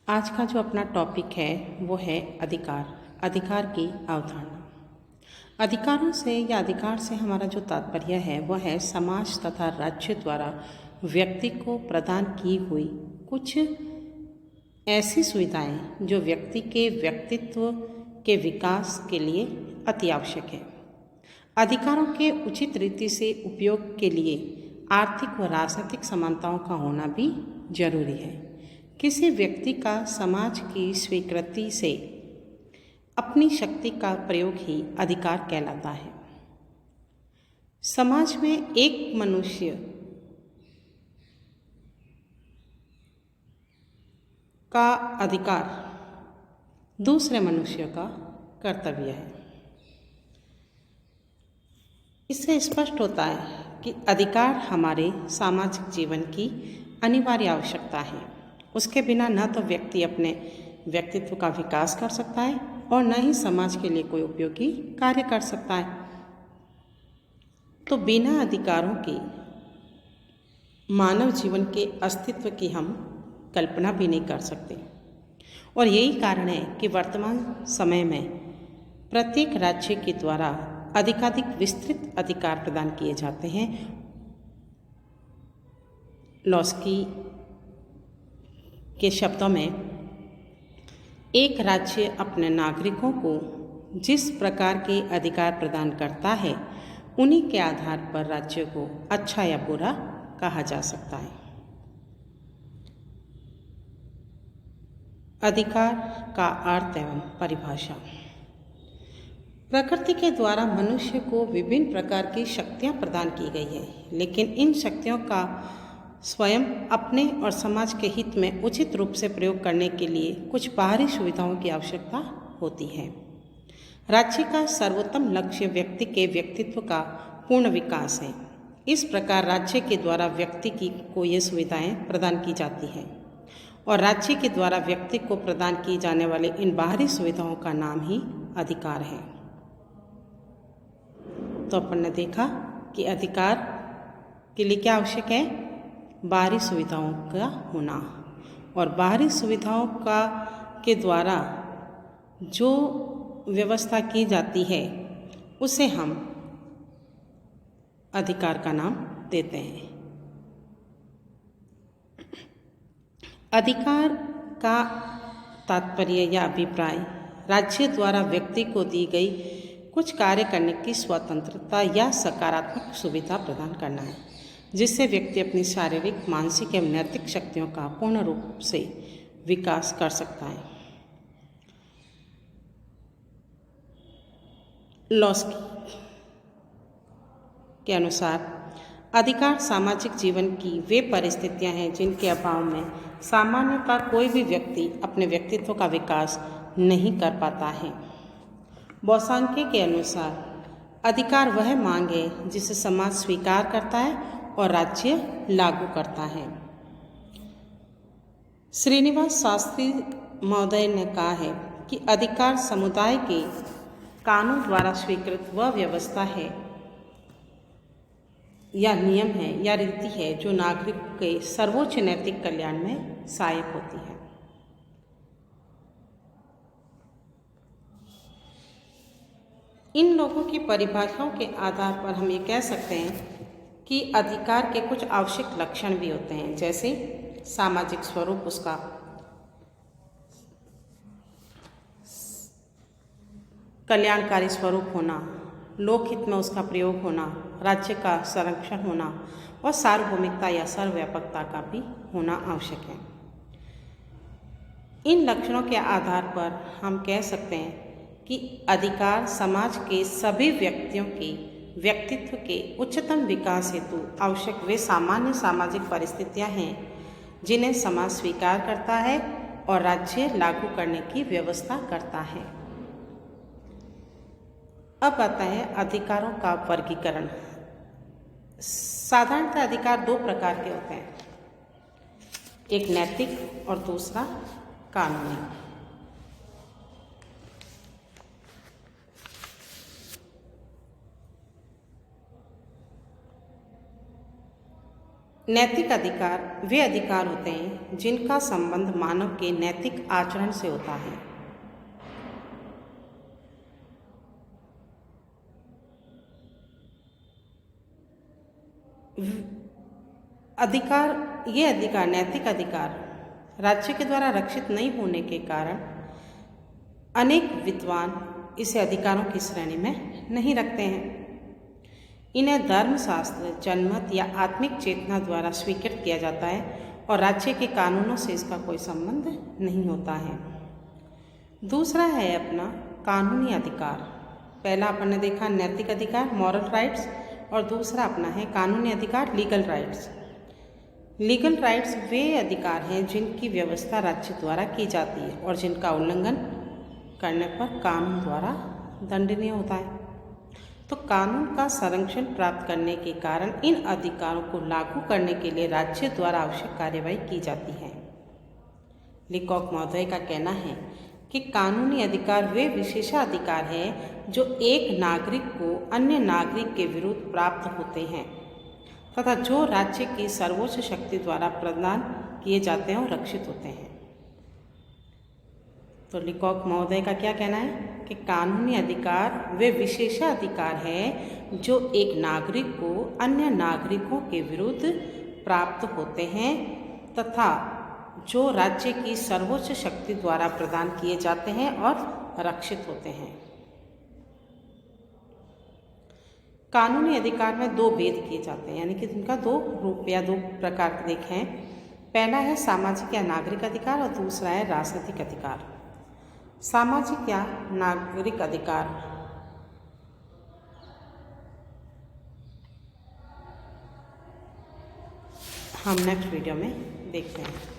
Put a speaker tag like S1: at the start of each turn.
S1: आज का जो अपना टॉपिक है वो है अधिकार की अवधारणा। अधिकारों से या अधिकार से हमारा जो तात्पर्य है वह है समाज तथा राज्य द्वारा व्यक्ति को प्रदान की हुई कुछ ऐसी सुविधाएं जो व्यक्ति के व्यक्तित्व के विकास के लिए अति आवश्यक है। अधिकारों के उचित रीति से उपयोग के लिए आर्थिक व राजनीतिक समानताओं का होना भी जरूरी है। किसी व्यक्ति का समाज की स्वीकृति से अपनी शक्ति का प्रयोग ही अधिकार कहलाता है। समाज में एक मनुष्य का अधिकार दूसरे मनुष्य का कर्तव्य है। इससे स्पष्ट होता है कि अधिकार हमारे सामाजिक जीवन की अनिवार्य आवश्यकता है। उसके बिना न तो व्यक्ति अपने व्यक्तित्व का विकास कर सकता है और न ही समाज के लिए कोई उपयोगी कार्य कर सकता है। तो बिना अधिकारों के मानव जीवन के अस्तित्व की हम कल्पना भी नहीं कर सकते। और यही कारण है कि वर्तमान समय में प्रत्येक राज्य के द्वारा अधिकाधिक विस्तृत अधिकार प्रदान किए जाते हैं। लॉस्की के शब्दों में एक राज्य अपने नागरिकों को जिस प्रकार के अधिकार प्रदान करता है उन्हीं के आधार पर राज्य को अच्छा या बुरा कहा जा सकता है। अधिकार का अर्थ एवं परिभाषा। प्रकृति के द्वारा मनुष्य को विभिन्न प्रकार की शक्तियाँ प्रदान की गई है, लेकिन इन शक्तियों का स्वयं अपने और समाज के हित में उचित रूप से प्रयोग करने के लिए कुछ बाहरी सुविधाओं की आवश्यकता होती है। राज्य का सर्वोत्तम लक्ष्य व्यक्ति के व्यक्तित्व का पूर्ण विकास है। इस प्रकार राज्य के द्वारा व्यक्ति को ये सुविधाएं प्रदान की जाती हैं और राज्य के द्वारा व्यक्ति को प्रदान की जाने वाले इन बाहरी सुविधाओं का नाम ही अधिकार है। तो अपन ने देखा कि अधिकार के लिए क्या आवश्यक है? बाहरी सुविधाओं का होना, और बाहरी सुविधाओं के द्वारा जो व्यवस्था की जाती है उसे हम अधिकार का नाम देते हैं। अधिकार का तात्पर्य या अभिप्राय राज्य द्वारा व्यक्ति को दी गई कुछ कार्य करने की स्वतंत्रता या सकारात्मक सुविधा प्रदान करना है, जिससे व्यक्ति अपनी शारीरिक, मानसिक एवं नैतिक शक्तियों का पूर्ण रूप से विकास कर सकता है। लॉस्की के अनुसार अधिकार सामाजिक जीवन की वे परिस्थितियां हैं जिनके अभाव में सामान्यतः कोई भी व्यक्ति अपने व्यक्तित्व का विकास नहीं कर पाता है। बौसांके के अनुसार अधिकार वह मांग है जिसे समाज स्वीकार करता है और राज्य लागू करता है। श्रीनिवास शास्त्री महोदय ने कहा है कि अधिकार समुदाय के कानून द्वारा स्वीकृत वह व्यवस्था है या नियम है या रीति है जो नागरिक के सर्वोच्च नैतिक कल्याण में सहायक होती है। इन लोगों की परिभाषाओं के आधार पर हम ये कह सकते हैं कि अधिकार के कुछ आवश्यक लक्षण भी होते हैं, जैसे सामाजिक स्वरूप, उसका कल्याणकारी स्वरूप होना, लोकहित में उसका प्रयोग होना, राज्य का संरक्षण होना और सार्वभौमिकता या सर्वव्यापकता का भी होना आवश्यक है। इन लक्षणों के आधार पर हम कह सकते हैं कि अधिकार समाज के सभी व्यक्तियों के व्यक्तित्व के उच्चतम विकास हेतु आवश्यक वे सामान्य सामाजिक परिस्थितियां हैं जिन्हें समाज स्वीकार करता है और राज्य लागू करने की व्यवस्था करता है। अब आता है अधिकारों का वर्गीकरण। साधारणतः अधिकार दो प्रकार के होते हैं, एक नैतिक और दूसरा कानूनी। नैतिक अधिकार वे अधिकार होते हैं जिनका संबंध मानव के नैतिक आचरण से होता है। नैतिक अधिकार राज्य के द्वारा रक्षित नहीं होने के कारण अनेक विद्वान इसे अधिकारों की श्रेणी में नहीं रखते हैं। इन्हें धर्मशास्त्र, जनमत या आत्मिक चेतना द्वारा स्वीकृत किया जाता है और राज्य के कानूनों से इसका कोई संबंध नहीं होता है। दूसरा है अपना कानूनी अधिकार। पहला अपन ने देखा नैतिक अधिकार, मॉरल राइट्स, और दूसरा अपना है कानूनी अधिकार, लीगल राइट्स। लीगल राइट्स वे अधिकार हैं जिनकी व्यवस्था राज्य द्वारा की जाती है और जिनका उल्लंघन करने पर कानून द्वारा दंडनीय होता है। तो कानून का संरक्षण प्राप्त करने के कारण इन अधिकारों को लागू करने के लिए राज्य द्वारा आवश्यक कार्यवाही की जाती है। लीकॉक महोदय का कहना है कि कानूनी अधिकार वे विशेषाधिकार हैं जो एक नागरिक को अन्य नागरिक के विरुद्ध प्राप्त होते हैं तथा जो राज्य की सर्वोच्च शक्ति द्वारा प्रदान किए जाते हैं और रक्षित होते हैं। तो लीकॉक महोदय का क्या कहना है कि कानूनी अधिकार वे विशेषाधिकार हैं जो एक नागरिक को अन्य नागरिकों के विरुद्ध प्राप्त होते हैं तथा जो राज्य की सर्वोच्च शक्ति द्वारा प्रदान किए जाते हैं और रक्षित होते हैं। कानूनी अधिकार में दो भेद किए जाते हैं, यानी कि इनका दो रूप या दो प्रकार देखे हैं। पहला है सामाजिक या नागरिक अधिकार और दूसरा है राजनीतिक अधिकार। सामाजिक या नागरिक अधिकार हम नेक्स्ट वीडियो में देखते हैं।